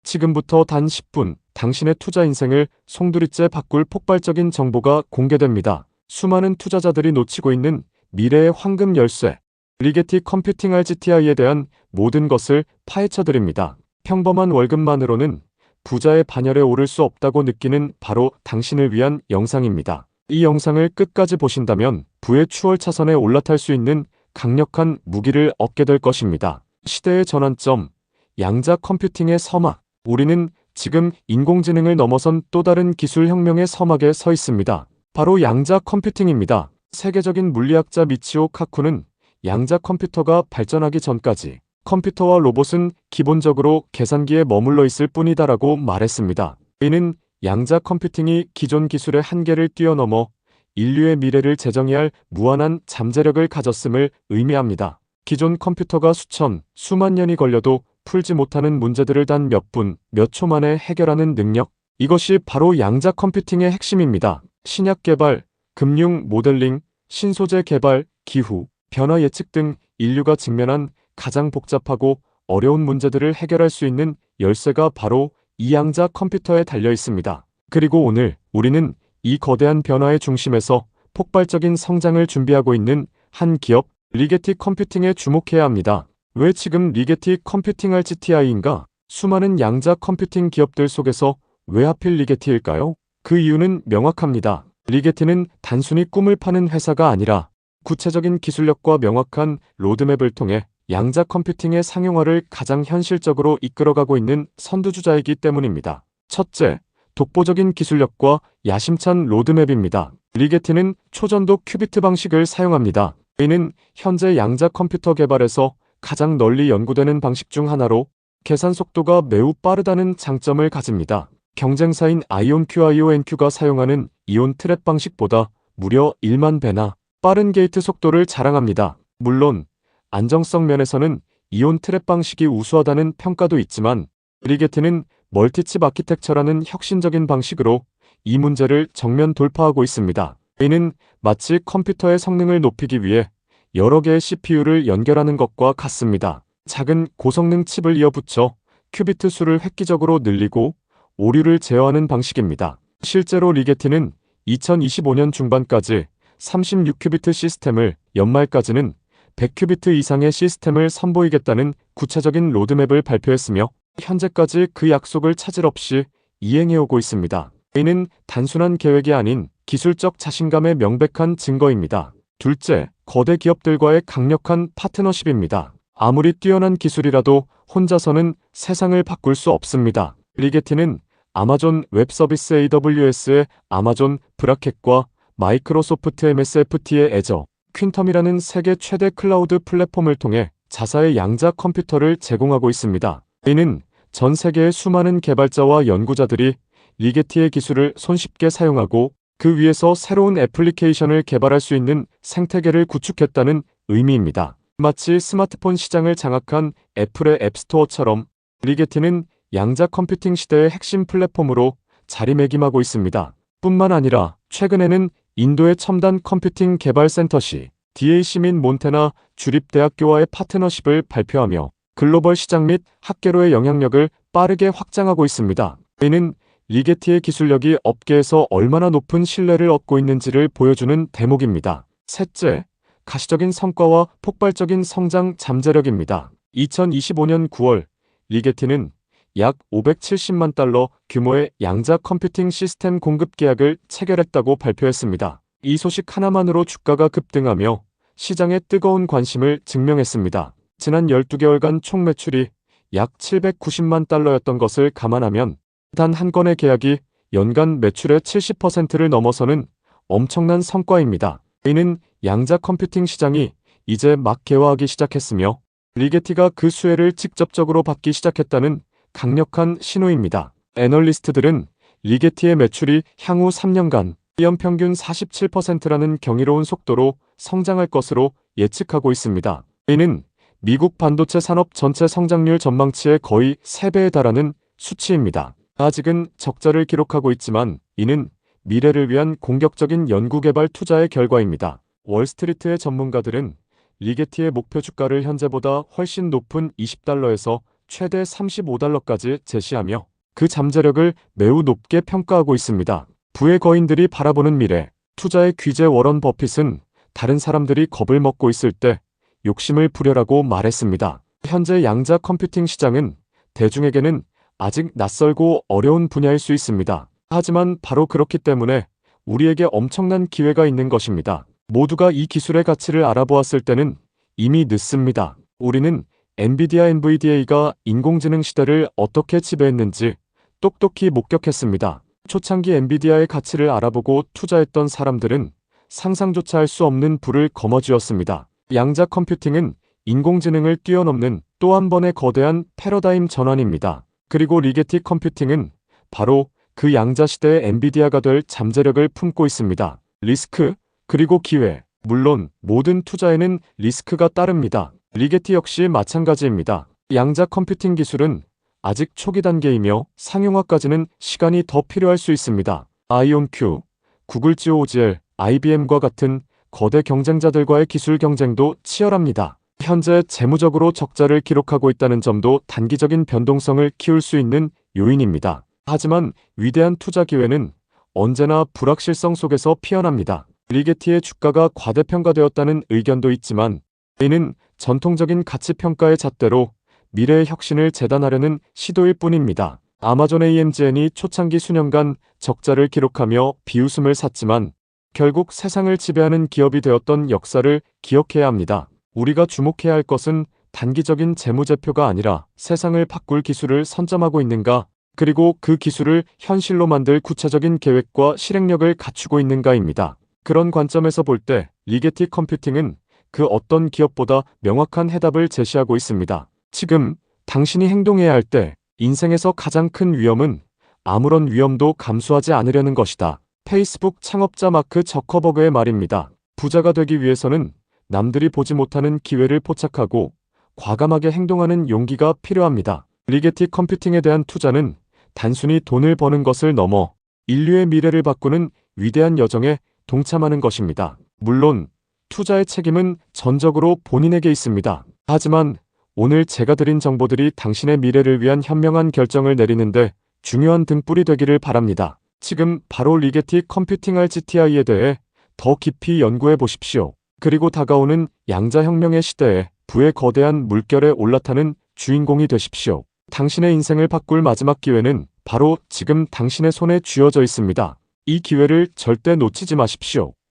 지금부터 단 10분, 당신의 투자 인생을 송두리째 바꿀 폭발적인 정보가 공개됩니다. 수많은 투자자들이 놓치고 있는 미래의 황금 열쇠, 리게티 컴퓨팅 RGTI에 대한 모든 것을 파헤쳐 드립니다. 평범한 월급만으로는 부자의 반열에 오를 수 없다고 느끼는 바로 당신을 위한 영상입니다. 이 영상을 끝까지 보신다면 부의 추월차선에 올라탈 수 있는 강력한 무기를 얻게 될 것입니다. 시대의 전환점, 양자 컴퓨팅의 서막. 우리는 지금 인공지능을 넘어선 또 다른 기술 혁명의 서막에 서 있습니다. 바로 양자 컴퓨팅입니다. 세계적인 물리학자 미치오 카쿠는 양자 컴퓨터가 발전하기 전까지 컴퓨터와 로봇은 기본적으로 계산기에 머물러 있을 뿐이다라고 말했습니다. 이는 양자 컴퓨팅이 기존 기술의 한계를 뛰어넘어 인류의 미래를 재정의할 할 무한한 잠재력을 가졌음을 의미합니다. 기존 컴퓨터가 수만 년이 걸려도 풀지 못하는 문제들을 단 몇 분, 몇 초 만에 해결하는 능력. 이것이 바로 양자 컴퓨팅의 핵심입니다. 신약 개발, 금융 모델링, 신소재 개발, 기후, 변화 예측 등 인류가 직면한 가장 복잡하고 어려운 문제들을 해결할 수 있는 열쇠가 바로 이 양자 컴퓨터에 달려 있습니다. 그리고 오늘 우리는 이 거대한 변화의 중심에서 폭발적인 성장을 준비하고 있는 한 기업, 리게티 컴퓨팅에 주목해야 합니다. 왜 지금 리게티 컴퓨팅 RGTI인가? 수많은 양자 컴퓨팅 기업들 속에서 왜 하필 리게티일까요? 그 이유는 명확합니다. 리게티는 단순히 꿈을 파는 회사가 아니라 구체적인 기술력과 명확한 로드맵을 통해 양자 컴퓨팅의 상용화를 가장 현실적으로 이끌어가고 있는 선두주자이기 때문입니다. 첫째, 독보적인 기술력과 야심찬 로드맵입니다. 리게티는 초전도 큐비트 방식을 사용합니다. 이는 현재 양자 컴퓨터 개발에서 가장 널리 연구되는 방식 중 하나로 계산 속도가 매우 빠르다는 장점을 가집니다. 경쟁사인 IonQ-IONQ가 사용하는 이온 트랩 방식보다 무려 1만 배나 빠른 게이트 속도를 자랑합니다. 물론 안정성 면에서는 이온 트랩 방식이 우수하다는 평가도 있지만 리게티는 멀티칩 아키텍처라는 혁신적인 방식으로 이 문제를 정면 돌파하고 있습니다. 이는 마치 컴퓨터의 성능을 높이기 위해 여러 개의 CPU를 연결하는 것과 같습니다. 작은 고성능 칩을 이어붙여 큐비트 수를 획기적으로 늘리고 오류를 제어하는 방식입니다. 실제로 리게티는 2025년 중반까지 36큐비트 시스템을, 연말까지는 100큐비트 이상의 시스템을 선보이겠다는 구체적인 로드맵을 발표했으며 현재까지 그 약속을 차질 없이 이행해오고 있습니다. 이는 단순한 계획이 아닌 기술적 자신감의 명백한 증거입니다. 둘째, 거대 기업들과의 강력한 파트너십입니다. 아무리 뛰어난 기술이라도 혼자서는 세상을 바꿀 수 없습니다. 리게티는 아마존 웹서비스 AWS의 아마존 브라켓과 마이크로소프트 MSFT의 애저, 퀸텀이라는 세계 최대 클라우드 플랫폼을 통해 자사의 양자 컴퓨터를 제공하고 있습니다. 이는 전 세계의 수많은 개발자와 연구자들이 리게티의 기술을 손쉽게 사용하고 그 위에서 새로운 애플리케이션을 개발할 수 있는 생태계를 구축했다는 의미입니다. 마치 스마트폰 시장을 장악한 애플의 앱스토어처럼 리게티는 양자 컴퓨팅 시대의 핵심 플랫폼으로 자리매김하고 있습니다. 뿐만 아니라 최근에는 인도의 첨단 컴퓨팅 개발센터시 DAC 및 몬테나 주립대학교와의 파트너십을 발표하며 글로벌 시장 및 학계로의 영향력을 빠르게 확장하고 있습니다. 이는 리게티의 기술력이 업계에서 얼마나 높은 신뢰를 얻고 있는지를 보여주는 대목입니다. 셋째, 가시적인 성과와 폭발적인 성장 잠재력입니다. 2025년 9월, 리게티는 약 570만 달러 규모의 양자 컴퓨팅 시스템 공급 계약을 체결했다고 발표했습니다. 이 소식 하나만으로 주가가 급등하며 시장의 뜨거운 관심을 증명했습니다. 지난 12개월간 총 매출이 약 790만 달러였던 것을 감안하면 단 한 건의 계약이 연간 매출의 70%를 넘어서는 엄청난 성과입니다. 이는 양자 컴퓨팅 시장이 이제 막 개화하기 시작했으며 리게티가 그 수혜를 직접적으로 받기 시작했다는 강력한 신호입니다. 애널리스트들은 리게티의 매출이 향후 3년간 연평균 47%라는 경이로운 속도로 성장할 것으로 예측하고 있습니다. 이는 미국 반도체 산업 전체 성장률 전망치의 거의 3배에 달하는 수치입니다. 아직은 적자를 기록하고 있지만 이는 미래를 위한 공격적인 연구개발 투자의 결과입니다. 월스트리트의 전문가들은 리게티의 목표 주가를 현재보다 훨씬 높은 $20에서 최대 $35까지 제시하며 그 잠재력을 매우 높게 평가하고 있습니다. 부의 거인들이 바라보는 미래. 투자의 귀재 워런 버핏은 다른 사람들이 겁을 먹고 있을 때 욕심을 부려라고 말했습니다. 현재 양자 컴퓨팅 시장은 대중에게는 아직 낯설고 어려운 분야일 수 있습니다. 하지만 바로 그렇기 때문에 우리에게 엄청난 기회가 있는 것입니다. 모두가 이 기술의 가치를 알아보았을 때는 이미 늦습니다. 우리는 NVIDIA가 인공지능 시대를 어떻게 지배했는지 똑똑히 목격했습니다. 초창기 엔비디아의 가치를 알아보고 투자했던 사람들은 상상조차 할 수 없는 부를 거머쥐었습니다. 양자 컴퓨팅은 인공지능을 뛰어넘는 또 한 번의 거대한 패러다임 전환입니다. 그리고 리게티 컴퓨팅은 바로 그 양자 시대의 엔비디아가 될 잠재력을 품고 있습니다. 리스크, 그리고 기회. 물론 모든 투자에는 리스크가 따릅니다. 리게티 역시 마찬가지입니다. 양자 컴퓨팅 기술은 아직 초기 단계이며 상용화까지는 시간이 더 필요할 수 있습니다. 아이온큐, 구글 GOGL, IBM과 같은 거대 경쟁자들과의 기술 경쟁도 치열합니다. 현재 재무적으로 적자를 기록하고 있다는 점도 단기적인 변동성을 키울 수 있는 요인입니다. 하지만 위대한 투자 기회는 언제나 불확실성 속에서 피어납니다. 리게티의 주가가 과대평가되었다는 의견도 있지만 이는 전통적인 가치평가의 잣대로 미래의 혁신을 재단하려는 시도일 뿐입니다. 아마존 AMGN이 초창기 수년간 적자를 기록하며 비웃음을 샀지만 결국 세상을 지배하는 기업이 되었던 역사를 기억해야 합니다. 우리가 주목해야 할 것은 단기적인 재무제표가 아니라 세상을 바꿀 기술을 선점하고 있는가, 그리고 그 기술을 현실로 만들 구체적인 계획과 실행력을 갖추고 있는가입니다. 그런 관점에서 볼 때 리게티 컴퓨팅은 그 어떤 기업보다 명확한 해답을 제시하고 있습니다. 지금 당신이 행동해야 할 때 인생에서 가장 큰 위험은 아무런 위험도 감수하지 않으려는 것이다. 페이스북 창업자 마크 저커버그의 말입니다. 부자가 되기 위해서는 남들이 보지 못하는 기회를 포착하고 과감하게 행동하는 용기가 필요합니다. 리게티 컴퓨팅에 대한 투자는 단순히 돈을 버는 것을 넘어 인류의 미래를 바꾸는 위대한 여정에 동참하는 것입니다. 물론 투자의 책임은 전적으로 본인에게 있습니다. 하지만 오늘 제가 드린 정보들이 당신의 미래를 위한 현명한 결정을 내리는데 중요한 등불이 되기를 바랍니다. 지금 바로 리게티 컴퓨팅 RGTI에 대해 더 깊이 연구해 보십시오. 그리고 다가오는 양자혁명의 시대에 부의 거대한 물결에 올라타는 주인공이 되십시오. 당신의 인생을 바꿀 마지막 기회는 바로 지금 당신의 손에 쥐어져 있습니다. 이 기회를 절대 놓치지 마십시오.